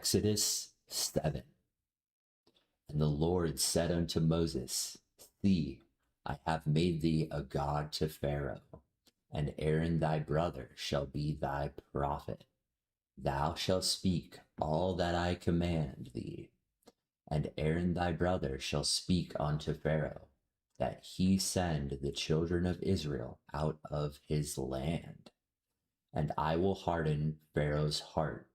Exodus 7. And the Lord said unto Moses, See, I have made thee a god to Pharaoh, and Aaron thy brother shall be thy prophet. Thou shalt speak all that I command thee, and Aaron thy brother shall speak unto Pharaoh, that he send the children of Israel out of his land. And I will harden Pharaoh's heart,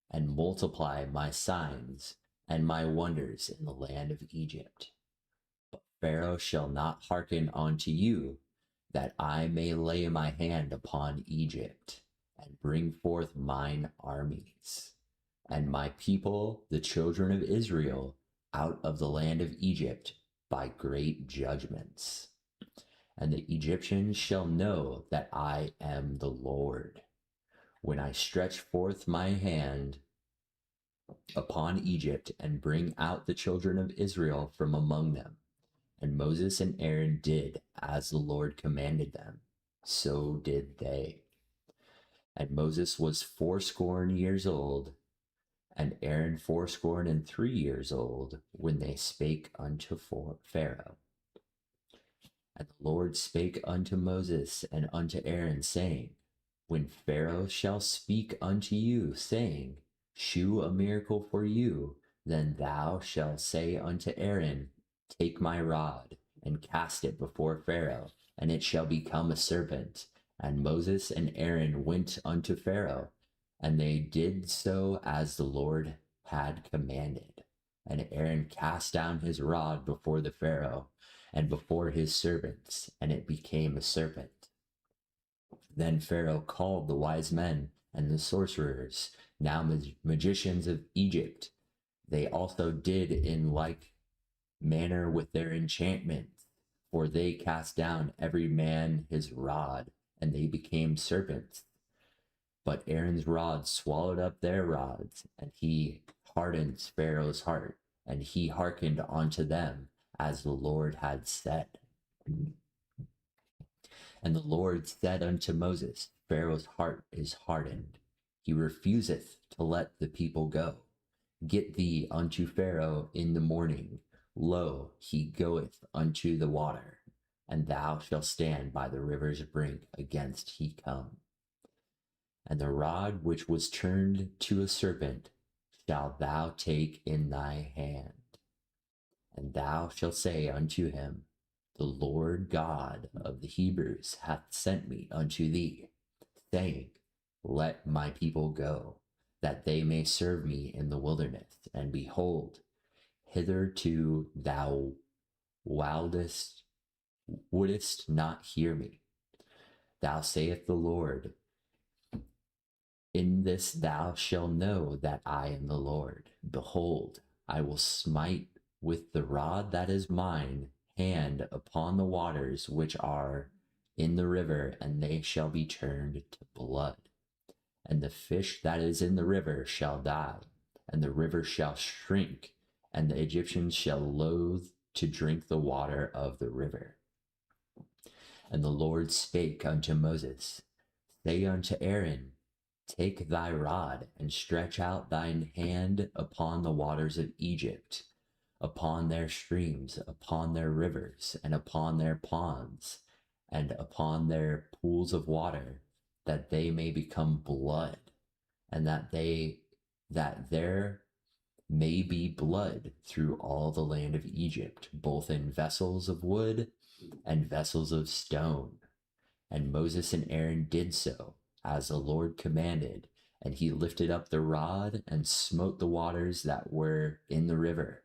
and multiply my signs and my wonders in the land of Egypt. But Pharaoh shall not hearken unto you, that I may lay my hand upon Egypt, and bring forth mine armies, and my people, the children of Israel, out of the land of Egypt by great judgments. And the Egyptians shall know that I am the Lord, when I stretch forth my hand upon Egypt and bring out the children of Israel from among them. And Moses and Aaron did as the Lord commanded them. So did they. And Moses was 80 years old, and Aaron 83 years old, when they spake unto Pharaoh. And the Lord spake unto Moses and unto Aaron, saying, When Pharaoh shall speak unto you, saying, Shew a miracle for you, then thou shalt say unto Aaron, Take my rod, and cast it before Pharaoh, and it shall become a serpent. And Moses and Aaron went unto Pharaoh, and they did so as the Lord had commanded. And Aaron cast down his rod before the Pharaoh, and before his servants, and it became a serpent. Then Pharaoh called the wise men and the sorcerers, now magicians of Egypt. They also did in like manner with their enchantments, for they cast down every man his rod, and they became serpents. But Aaron's rod swallowed up their rods, and he hardened Pharaoh's heart, and he hearkened unto them, as the Lord had said. And the Lord said unto Moses, Pharaoh's heart is hardened. He refuseth to let the people go. Get thee unto Pharaoh in the morning. Lo, he goeth unto the water, and thou shalt stand by the river's brink against he come. And the rod which was turned to a serpent shalt thou take in thy hand. And thou shalt say unto him, The Lord God of the Hebrews hath sent me unto thee, saying, Let my people go, that they may serve me in the wilderness. And behold, hitherto thou wouldest not hear me. Thou saith the Lord, In this thou shalt know that I am the Lord. Behold, I will smite with the rod that is mine hand upon the waters which are in the river, and they shall be turned to blood. And the fish that is in the river shall die, and the river shall shrink, and the Egyptians shall loathe to drink the water of the river. And the Lord spake unto Moses, Say unto Aaron, Take thy rod, and stretch out thine hand upon the waters of Egypt, upon their streams, upon their rivers, and upon their ponds, and upon their pools of water, that they may become blood, and that there may be blood through all the land of Egypt, both in vessels of wood and vessels of stone. And Moses and Aaron did so, as the Lord commanded, and he lifted up the rod and smote the waters that were in the river,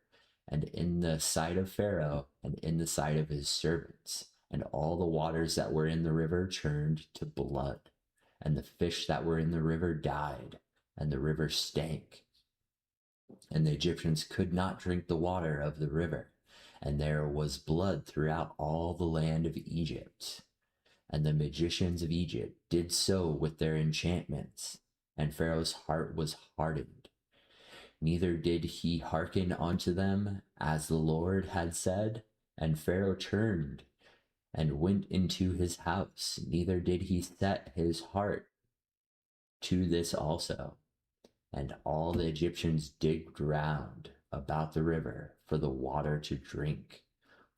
and in the sight of Pharaoh, and in the sight of his servants. And all the waters that were in the river turned to blood, and the fish that were in the river died, and the river stank. And the Egyptians could not drink the water of the river, and there was blood throughout all the land of Egypt. And the magicians of Egypt did so with their enchantments, and Pharaoh's heart was hardened. Neither did he hearken unto them, as the Lord had said. And Pharaoh turned and went into his house. Neither did he set his heart to this also. And all the Egyptians digged round about the river for the water to drink,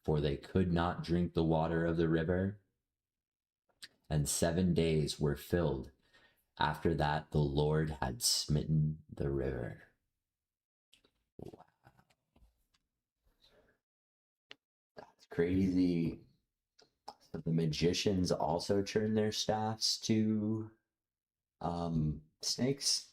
for they could not drink the water of the river. And 7 days were filled after that the Lord had smitten the river. Wow, that's crazy. So the magicians also turn their staffs to snakes.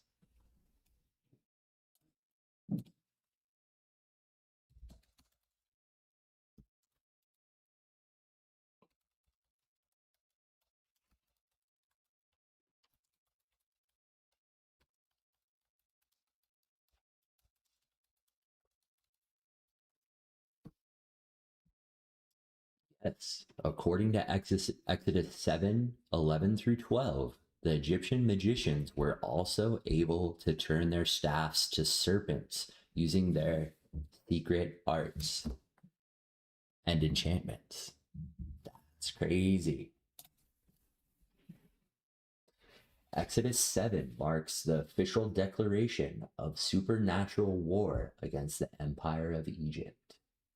Yes. According to Exodus 7:11 through 12, the Egyptian magicians were also able to turn their staffs to serpents using their secret arts and enchantments. That's crazy. Exodus 7 marks the official declaration of supernatural war against the empire of Egypt.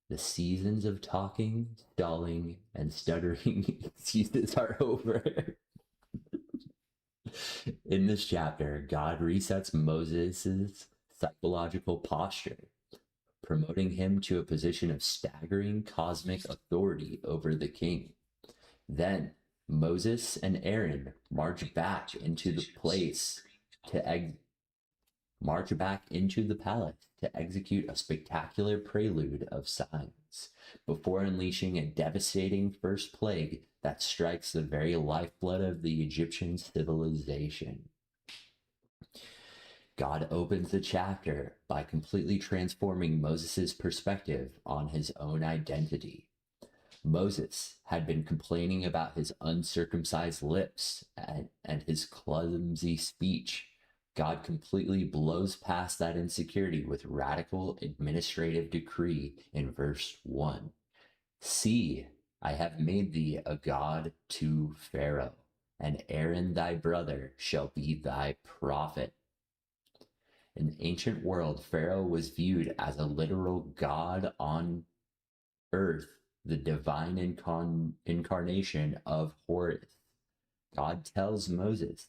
The seasons of talking, stalling, and stuttering excuses are over. In this chapter, God resets Moses' psychological posture, promoting him to a position of staggering cosmic authority over the king. Then Moses and Aaron march back into the palace to execute a spectacular prelude of signs before unleashing a devastating first plague that strikes the very lifeblood of the Egyptian civilization. God opens the chapter by completely transforming Moses' perspective on his own identity. Moses had been complaining about his uncircumcised lips and his clumsy speech. God completely blows past that insecurity with radical administrative decree in verse 1. See, I have made thee a god to Pharaoh, and Aaron thy brother shall be thy prophet. In the ancient world, Pharaoh was viewed as a literal god on earth, the divine incarnation of Horus. God tells Moses,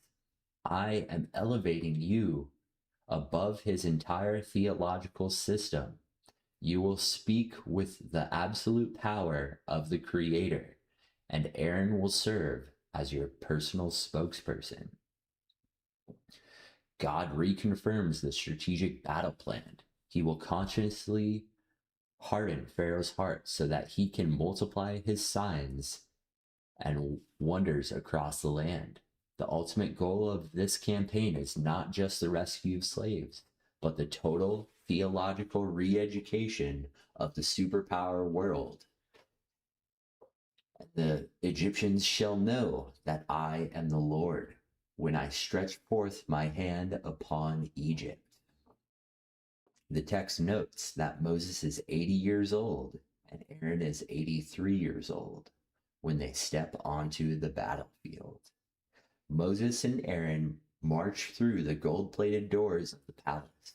I am elevating you above his entire theological system. You will speak with the absolute power of the Creator, and Aaron will serve as your personal spokesperson. God reconfirms the strategic battle plan. He will consciously harden Pharaoh's heart so that he can multiply his signs and wonders across the land. The ultimate goal of this campaign is not just the rescue of slaves, but the total theological re-education of the superpower world. The Egyptians shall know that I am the Lord when I stretch forth my hand upon Egypt. The text notes that Moses is 80 years old and Aaron is 83 years old when they step onto the battlefield. Moses and Aaron march through the gold-plated doors of the palace.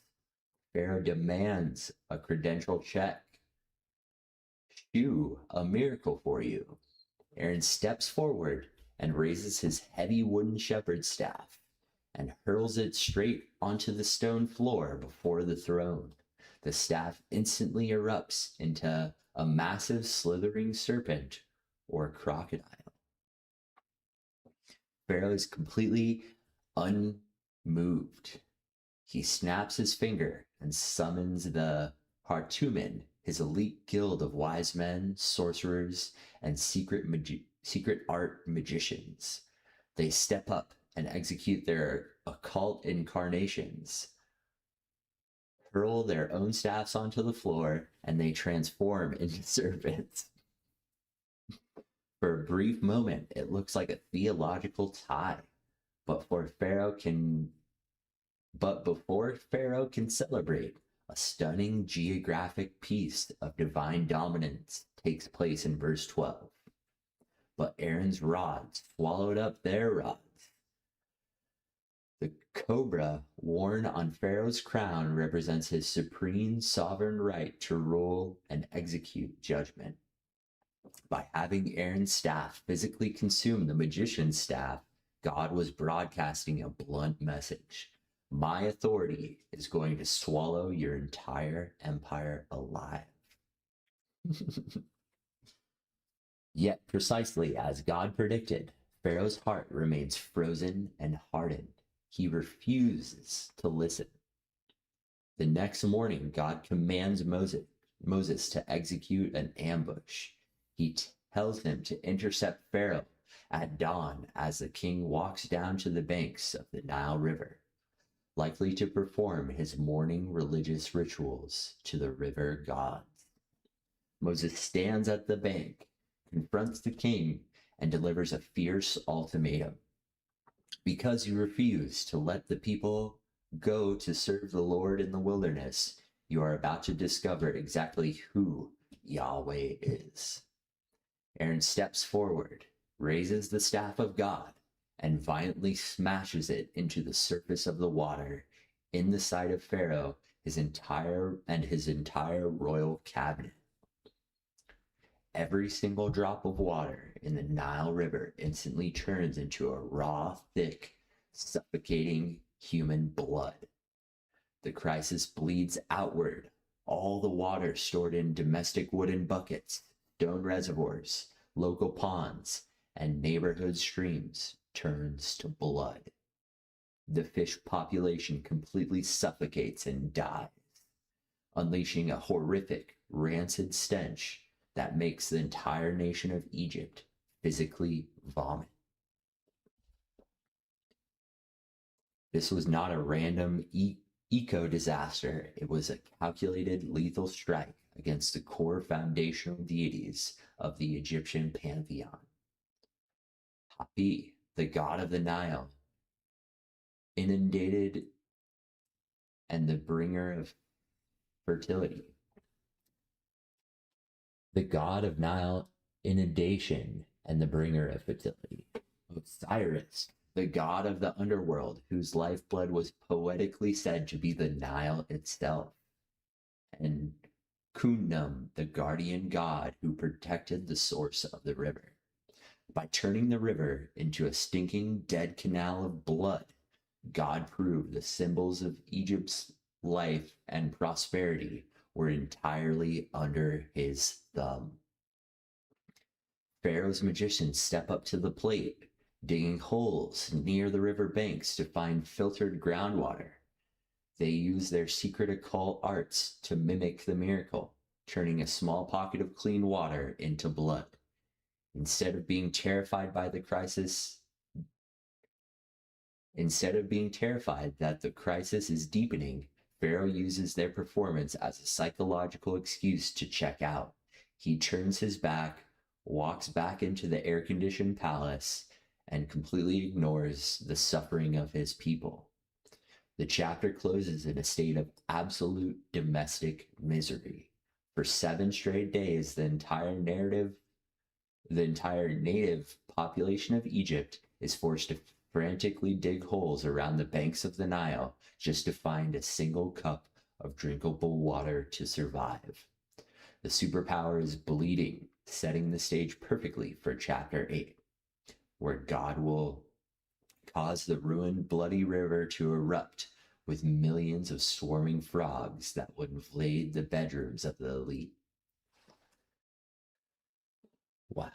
Pharaoh demands a credential check. Shew a miracle for you. Aaron steps forward and raises his heavy wooden shepherd's staff and hurls it straight onto the stone floor before the throne. The staff instantly erupts into a massive slithering serpent or crocodile. Pharaoh is completely unmoved. He snaps his finger and summons the Hartumen, his elite guild of wise men, sorcerers, and secret art magicians. They step up and execute their occult incarnations, hurl their own staffs onto the floor, and they transform into serpents. For a brief moment, it looks like a theological tie, but before Pharaoh can celebrate, a stunning geographic piece of divine dominance takes place in verse 12. But Aaron's rods swallowed up their rods. The cobra worn on Pharaoh's crown represents his supreme sovereign right to rule and execute judgment. By having Aaron's staff physically consume the magician's staff, God was broadcasting a blunt message. My authority is going to swallow your entire empire alive. Yet, precisely as God predicted, Pharaoh's heart remains frozen and hardened. He refuses to listen. The next morning, God commands Moses to execute an ambush. He tells him to intercept Pharaoh at dawn as the king walks down to the banks of the Nile River, likely to perform his morning religious rituals to the river gods. Moses stands at the bank, confronts the king, and delivers a fierce ultimatum. Because you refuse to let the people go to serve the Lord in the wilderness, you are about to discover exactly who Yahweh is. Aaron steps forward, raises the staff of God, and violently smashes it into the surface of the water in the sight of Pharaoh, his entire royal cabinet. Every single drop of water in the Nile River instantly turns into a raw, thick, suffocating human blood. The crisis bleeds outward. All the water stored in domestic wooden buckets, stone reservoirs, local ponds, and neighborhood streams turns to blood. The fish population completely suffocates and dies, unleashing a horrific, rancid stench that makes the entire nation of Egypt physically vomit. This was not a random eco-disaster. It was a calculated lethal strike against the core foundational deities of the Egyptian pantheon. Hapi, the god of the Nile, inundated and the bringer of fertility. The god of Nile, inundation and the bringer of fertility. Osiris, the god of the underworld, whose lifeblood was poetically said to be the Nile itself. And Khnum, the guardian god who protected the source of the river. By turning the river into a stinking dead canal of blood, God proved the symbols of Egypt's life and prosperity were entirely under his thumb. Pharaoh's magicians step up to the plate, digging holes near the river banks to find filtered groundwater. They use their secret occult arts to mimic the miracle, turning a small pocket of clean water into blood. Instead of being terrified that the crisis is deepening, Pharaoh uses their performance as a psychological excuse to check out. He turns his back, walks back into the air-conditioned palace, and completely ignores the suffering of his people. The chapter closes in a state of absolute domestic misery. For 7 straight days, the entire native population of Egypt is forced to frantically dig holes around the banks of the Nile just to find a single cup of drinkable water to survive. The superpower is bleeding, setting the stage perfectly for chapter 8, where God will cause the ruined bloody river to erupt with millions of swarming frogs that would invade the bedrooms of the elite. Wow.